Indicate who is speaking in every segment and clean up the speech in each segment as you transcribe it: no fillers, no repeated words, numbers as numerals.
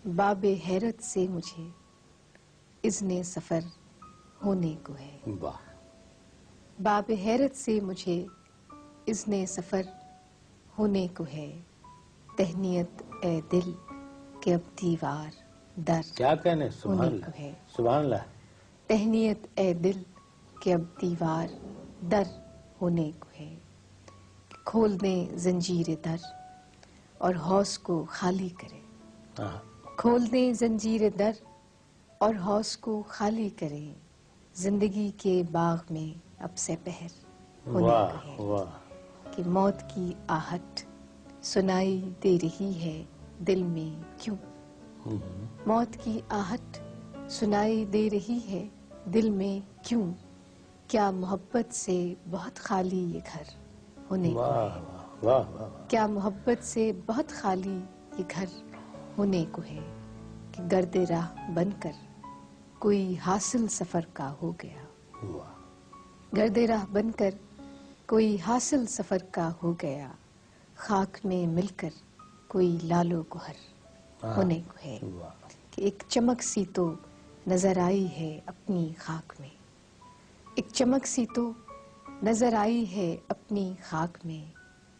Speaker 1: باب حیرت سے مجھے اذن سفر ہونے کو ہے.
Speaker 2: واہ.
Speaker 1: باب حیرت سے مجھے اذن سفر ہونے کو ہے. تہنیت اے دل کہ اب دیوار در
Speaker 2: کیا کہنے؟ سبحان
Speaker 1: ہونے
Speaker 2: اللہ.
Speaker 1: کو ہے.
Speaker 2: سبحان اللہ.
Speaker 1: تہنیت اے دل کہ اب دیوار در ہونے کو ہے. کھول دیں زنجیر در اور حوض کو خالی کرے.
Speaker 2: ہاں.
Speaker 1: کھول دیں زنجیر در اور حوض کو خالی کریں. زندگی کے باغ میں اب سے پہر ہونے
Speaker 2: واہ
Speaker 1: کو ہے.
Speaker 2: واہ.
Speaker 1: کہ موت کی آہٹ سنائی دے رہی ہے دل میں کیوں. موت کی آہٹ سنائی دے رہی ہے دل میں کیوں. کیا محبت سے بہت خالی یہ گھر ہونے کو
Speaker 2: واہ
Speaker 1: ہے.
Speaker 2: واہ واہ.
Speaker 1: کیا محبت سے بہت خالی یہ گھر ہونے کو ہے. کہ گرد راہ بن کر کوئی حاصل سفر کا ہو گیا.
Speaker 2: واہ.
Speaker 1: گرد راہ بن کر کوئی حاصل سفر کا ہو گیا. خاک میں مل کر کوئی لال و گوہر ہونے کو ہے.
Speaker 2: واہ.
Speaker 1: کہ ایک چمک سی تو نظر آئی ہے اپنی خاک میں. ایک چمک سی تو نظر آئی ہے اپنی خاک میں.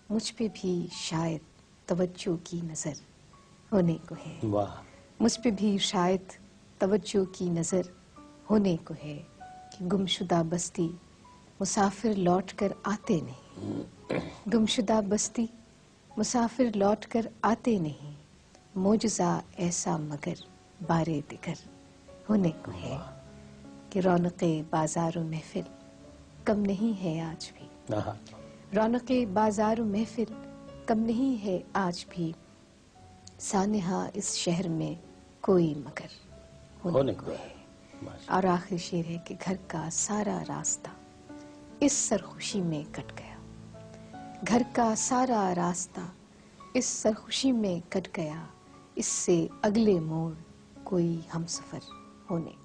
Speaker 1: مجھ پہ بھی شاید توجہ کی نظر ہونے کو ہے.
Speaker 2: واہ.
Speaker 1: مجھ پہ بھی شاید توجہ کی نظر ہونے کو ہے. کہ گمشدہ بستی مسافر لوٹ کر آتے نہیں. گمشدہ بستی مسافر لوٹ کر آتے نہیں. معجزہ ایسا مگر بارے دگر ہونے کو ہے. کہ رونق بازار و محفل کم نہیں ہے آج بھی. رونق بازار و محفل کم نہیں ہے آج بھی. سانحہ اس شہر میں کوئی مگر ہونے کو ہے. اور آخری شعر ہے کہ گھر کا سارا راستہ اس سرخوشی میں کٹ گیا. گھر کا سارا راستہ اس سرخوشی میں کٹ گیا. اس سے اگلے موڑ کوئی ہم سفر ہونے کو